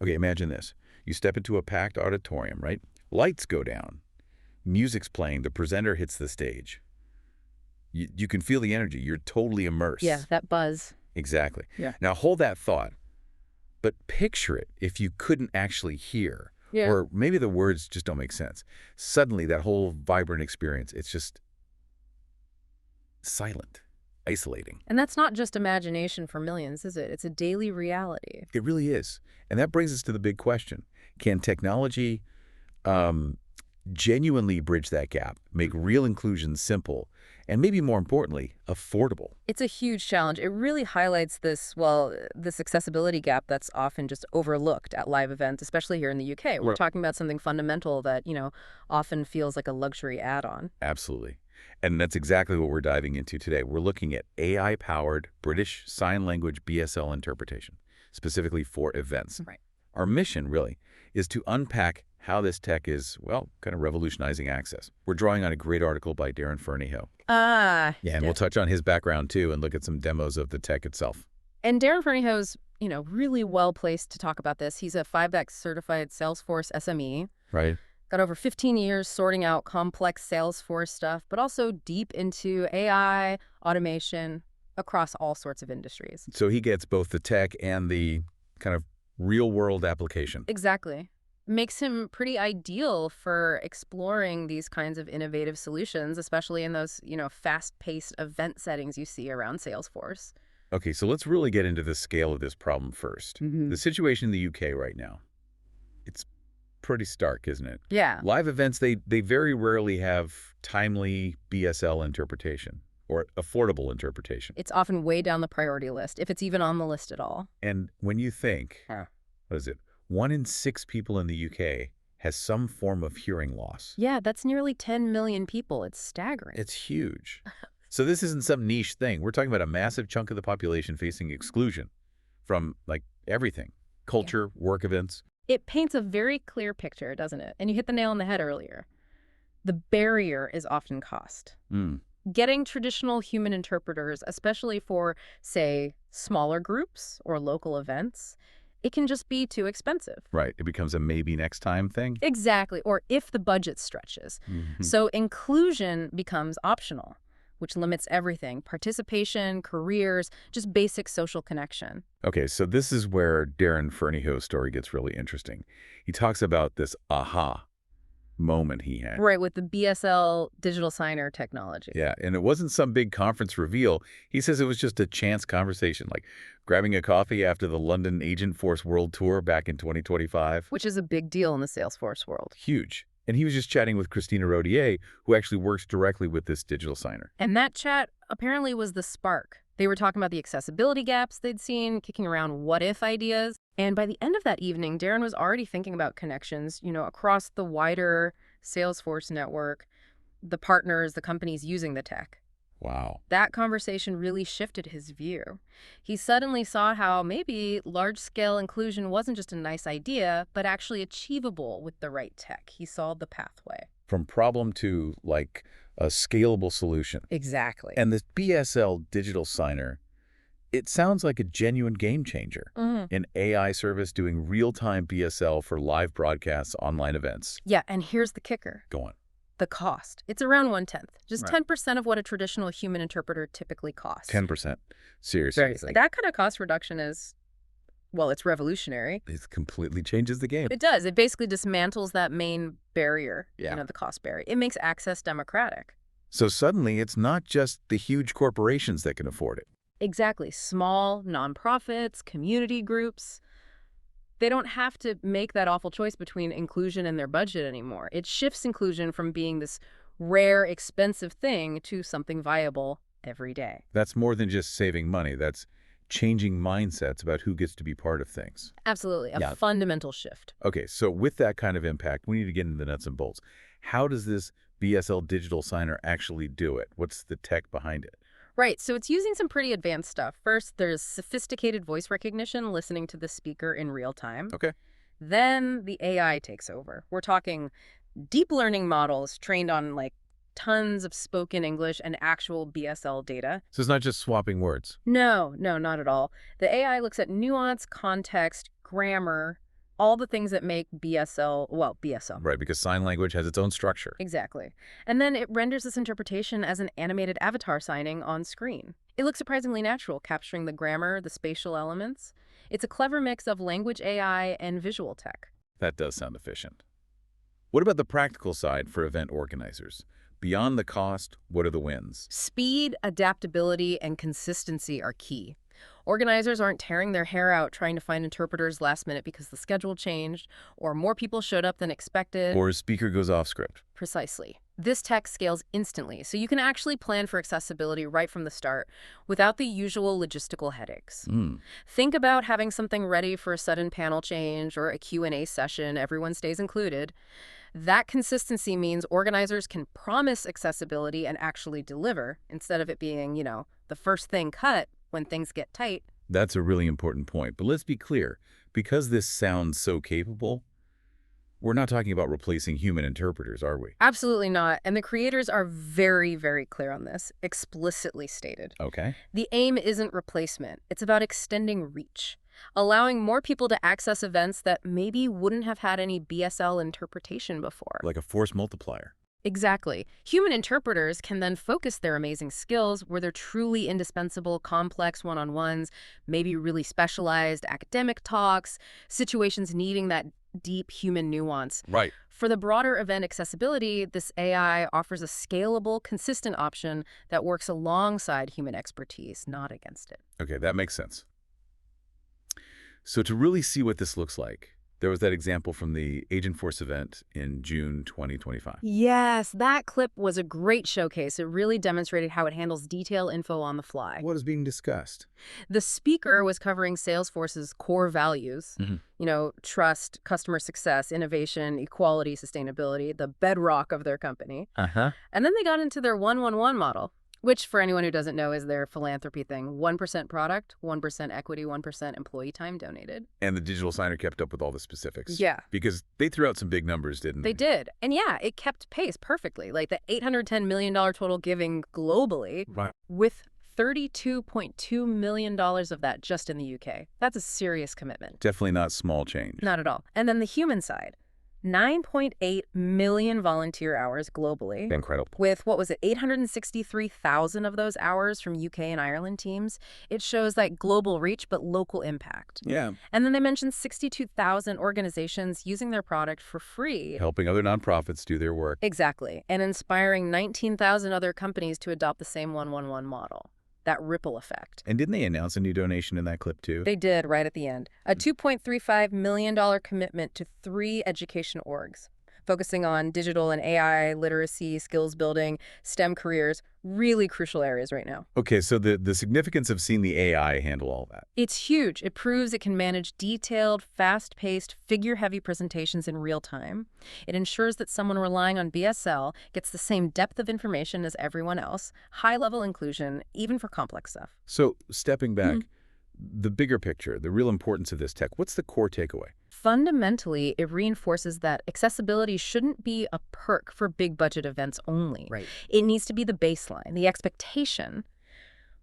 Okay, imagine this. You step into a packed auditorium, right? Lights go down. Music's playing. The presenter hits the stage. You can feel the energy. You're totally immersed. Yeah, that buzz. Exactly. Yeah. Now hold that thought, but picture it if you couldn't actually hear. Yeah. Or maybe the words just don't make sense. Suddenly, that whole vibrant experience, it's just silent, isolating. And that's not just imagination for millions, is it? It's a daily reality. It really is. And that brings us to the big question. Can technology genuinely bridge that gap, make real inclusion simple, and maybe more importantly, affordable? It's a huge challenge. It really highlights this accessibility gap that's often just overlooked at live events, especially here in the UK. We're talking about something fundamental that, often feels like a luxury add-on. Absolutely. And that's exactly what we're diving into today. We're looking at AI-powered British Sign Language BSL interpretation, specifically for events. Right. Our mission, really, is to unpack how this tech is, well, kind of revolutionizing access. We're drawing on a great article by Darren Fernyhough. And we'll touch on his background, too, and look at some demos of the tech itself. And Darren Fernyhoe's, really well-placed to talk about this. He's a 5X certified Salesforce SME. Right. Got over 15 years sorting out complex Salesforce stuff, but also deep into AI, automation, across all sorts of industries. So he gets both the tech and the kind of real-world application. Exactly. Makes him pretty ideal for exploring these kinds of innovative solutions, especially in those, fast-paced event settings you see around Salesforce. Okay, so let's really get into the scale of this problem first. The situation in the UK right now, it's pretty stark, isn't it? Yeah. Live events, they very rarely have timely BSL interpretation or affordable interpretation. It's often way down the priority list, if it's even on the list at all. And when you think, what is it? 1 in 6 people in the UK has some form of hearing loss. Yeah, that's nearly 10 million people. It's staggering. It's huge. So this isn't some niche thing. We're talking about a massive chunk of the population facing exclusion from, everything. Culture, work events. It paints a very clear picture, doesn't it? And you hit the nail on the head earlier. The barrier is often cost. Getting traditional human interpreters, especially for, say, smaller groups or local events, it can just be too expensive. Right. It becomes a maybe next time thing. Exactly. Or if the budget stretches. So inclusion becomes optional, which limits everything: participation, careers, just basic social connection. Okay, so this is where Darren Fernyhoe's story gets really interesting. He talks about this aha moment he had. Right, with the BSL digital signer technology. Yeah, and it wasn't some big conference reveal. He says it was just a chance conversation, like grabbing a coffee after the London Agentforce World Tour back in 2025. Which is a big deal in the Salesforce world. Huge. And he was just chatting with Christina Rodier, who actually works directly with this digital signer. And that chat apparently was the spark. They were talking about the accessibility gaps they'd seen, kicking around what-if ideas. And by the end of that evening, Darren was already thinking about connections, across the wider Salesforce network, the partners, the companies using the tech. Wow. That conversation really shifted his view. He suddenly saw how maybe large-scale inclusion wasn't just a nice idea, but actually achievable with the right tech. He saw the pathway. From problem to, a scalable solution. Exactly. And this BSL digital signer, it sounds like a genuine game changer. An AI service doing real-time BSL for live broadcasts, online events. Yeah, and here's the kicker. Go on. The cost. It's around 1/10, just Right. 10% of what a traditional human interpreter typically costs. 10%. Seriously. That kind of cost reduction is, well, it's revolutionary. It completely changes the game. It does. It basically dismantles that main barrier, Yeah. the cost barrier. It makes access democratic. So suddenly, it's not just the huge corporations that can afford it. Exactly. Small nonprofits, community groups, they don't have to make that awful choice between inclusion and their budget anymore. It shifts inclusion from being this rare, expensive thing to something viable every day. That's more than just saving money. That's changing mindsets about who gets to be part of things. Absolutely. A fundamental shift. Okay, so with that kind of impact, we need to get into the nuts and bolts. How does this BSL digital signer actually do it? What's the tech behind it? Right, so it's using some pretty advanced stuff. First, there's sophisticated voice recognition, listening to the speaker in real time. Okay. Then the AI takes over. We're talking deep learning models trained on tons of spoken English and actual BSL data. So it's not just swapping words. No, not at all. The AI looks at nuance, context, grammar, All the things that make BSL, well, BSL. Right, because sign language has its own structure. Exactly. And then it renders this interpretation as an animated avatar signing on screen. It looks surprisingly natural, capturing the grammar, the spatial elements. It's a clever mix of language AI and visual tech. That does sound efficient. What about the practical side for event organizers? Beyond the cost, what are the wins? Speed, adaptability, and consistency are key. Organizers aren't tearing their hair out trying to find interpreters last minute because the schedule changed, or more people showed up than expected. Or a speaker goes off script. Precisely. This tech scales instantly, so you can actually plan for accessibility right from the start without the usual logistical headaches. Think about having something ready for a sudden panel change or a Q&A session, everyone stays included. That consistency means organizers can promise accessibility and actually deliver, instead of it being, the first thing cut when things get tight. That's a really important point. But let's be clear. Because this sounds so capable, we're not talking about replacing human interpreters, are we? Absolutely not. And the creators are very, very clear on this, explicitly stated. Okay. The aim isn't replacement. It's about extending reach, allowing more people to access events that maybe wouldn't have had any BSL interpretation before. Like a force multiplier. Exactly. Human interpreters can then focus their amazing skills where they're truly indispensable, complex one-on-ones, maybe really specialized academic talks, situations needing that deep human nuance. Right. For the broader event accessibility, this AI offers a scalable, consistent option that works alongside human expertise, not against it. Okay, that makes sense. So to really see what this looks like, there was that example from the Agentforce event in June 2025. Yes, that clip was a great showcase. It really demonstrated how it handles detail info on the fly. What is being discussed? The speaker was covering Salesforce's core values, trust, customer success, innovation, equality, sustainability, the bedrock of their company. And then they got into their 1-1-1 model, which for anyone who doesn't know is their philanthropy thing. 1% product, 1% equity, 1% employee time donated. And the digital signer kept up with all the specifics. Yeah. Because they threw out some big numbers, didn't they? They did. And yeah, it kept pace perfectly. Like the $810 million total giving globally, Right. with $32.2 million of that just in the UK. That's a serious commitment. Definitely not small change. Not at all. And then the human side. 9.8 million volunteer hours globally. Incredible. With, 863,000 of those hours from UK and Ireland teams. It shows that global reach, but local impact. Yeah. And then they mentioned 62,000 organizations using their product for free. Helping other nonprofits do their work. Exactly. And inspiring 19,000 other companies to adopt the same 1-1-1 model. That ripple effect. And didn't they announce a new donation in that clip, too? They did, right at the end. A $2.35 million commitment to 3 education orgs, focusing on digital and AI, literacy, skills building, STEM careers, really crucial areas right now. Okay, so the significance of seeing the AI handle all that. It's huge. It proves it can manage detailed, fast-paced, figure-heavy presentations in real time. It ensures that someone relying on BSL gets the same depth of information as everyone else, high-level inclusion, even for complex stuff. So, stepping back, the bigger picture, the real importance of this tech, what's the core takeaway? Fundamentally, it reinforces that accessibility shouldn't be a perk for big budget events only. Right. It needs to be the baseline, the expectation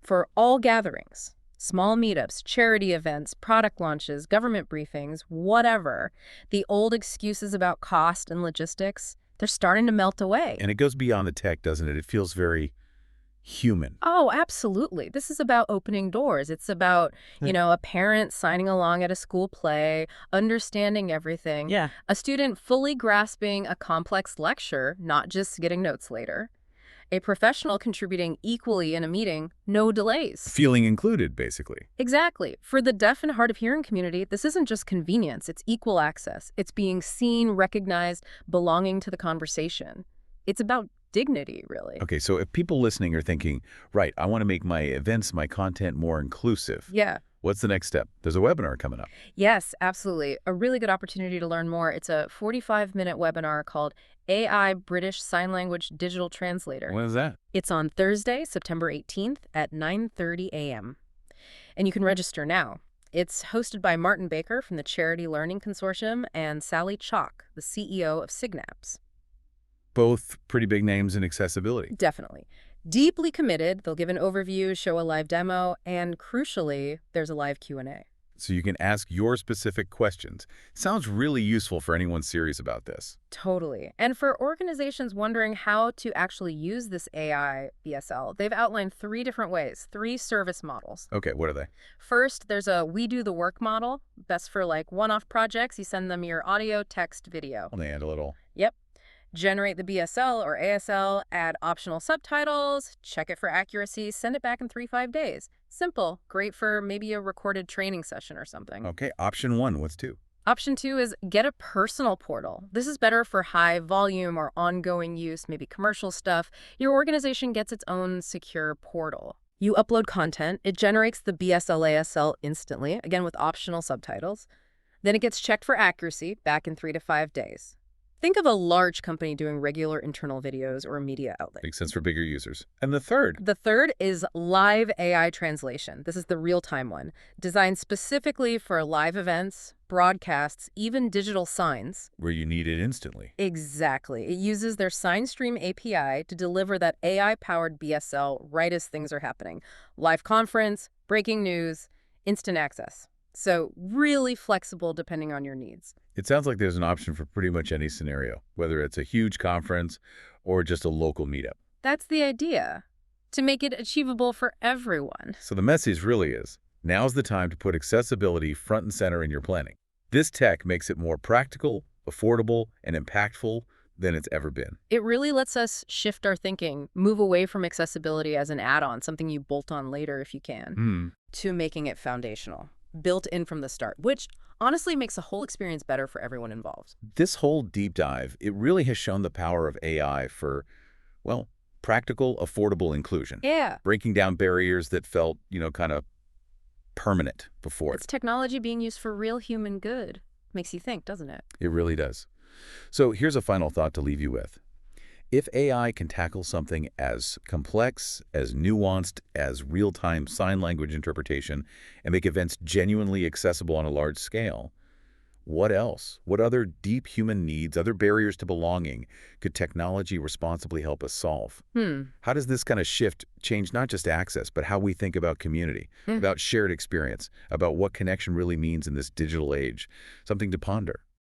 for all gatherings, small meetups, charity events, product launches, government briefings, whatever. The old excuses about cost and logistics, they're starting to melt away. And it goes beyond the tech, doesn't it? It feels very human. Oh, absolutely. This is about opening doors. It's about, a parent signing along at a school play, understanding everything. Yeah. A student fully grasping a complex lecture, not just getting notes later. A professional contributing equally in a meeting, no delays. Feeling included, basically. Exactly. For the deaf and hard of hearing community, this isn't just convenience. It's equal access. It's being seen, recognized, belonging to the conversation. It's about dignity, really. Okay, so if people listening are thinking, right, I want to make my events, my content more inclusive. Yeah. What's the next step? There's a webinar coming up. Yes, absolutely. A really good opportunity to learn more. It's a 45-minute webinar called AI British Sign Language Digital Translator. When is that? It's on Thursday, September 18th at 9:30 a.m. And you can register now. It's hosted by Martin Baker from the Charity Learning Consortium and Sally Chalk, the CEO of Signaps. Both pretty big names in accessibility. Definitely. Deeply committed. They'll give an overview, show a live demo, and crucially, there's a live Q&A. So you can ask your specific questions. Sounds really useful for anyone serious about this. Totally. And for organizations wondering how to actually use this AI BSL, they've outlined 3 different ways, 3 service models. Okay, what are they? First, there's a we do the work model, best for like one-off projects. You send them your audio, text, video. Well, they handle it all. Yep. Generate the BSL or ASL, add optional subtitles, check it for accuracy, send it back in 3-5 days. Simple, great for maybe a recorded training session or something. Okay, option 1, what's 2? Option 2 is get a personal portal. This is better for high volume or ongoing use, maybe commercial stuff. Your organization gets its own secure portal. You upload content, it generates the BSL ASL instantly, again with optional subtitles. Then it gets checked for accuracy back in 3 to 5 days. Think of a large company doing regular internal videos or a media outlet. Makes sense for bigger users. And the third? The third is live AI translation. This is the real-time one, designed specifically for live events, broadcasts, even digital signs. Where you need it instantly. Exactly. It uses their SignStream API to deliver that AI-powered BSL right as things are happening. Live conference, breaking news, instant access. So really flexible depending on your needs. It sounds like there's an option for pretty much any scenario, whether it's a huge conference or just a local meetup. That's the idea, to make it achievable for everyone. So the message really is, now's the time to put accessibility front and center in your planning. This tech makes it more practical, affordable, and impactful than it's ever been. It really lets us shift our thinking, move away from accessibility as an add-on, something you bolt on later if you can, to making it foundational, built in from the start, which honestly makes the whole experience better for everyone involved. This whole deep dive, it really has shown the power of AI for, well, practical, affordable inclusion. Yeah. Breaking down barriers that felt, kind of permanent before. It's technology being used for real human good. Makes you think, doesn't it? It really does. So here's a final thought to leave you with. If AI can tackle something as complex, as nuanced as real-time sign language interpretation and make events genuinely accessible on a large scale, what else? What other deep human needs, other barriers to belonging could technology responsibly help us solve? How does this kind of shift change not just access, but how we think about community, about shared experience, about what connection really means in this digital age? Something to ponder.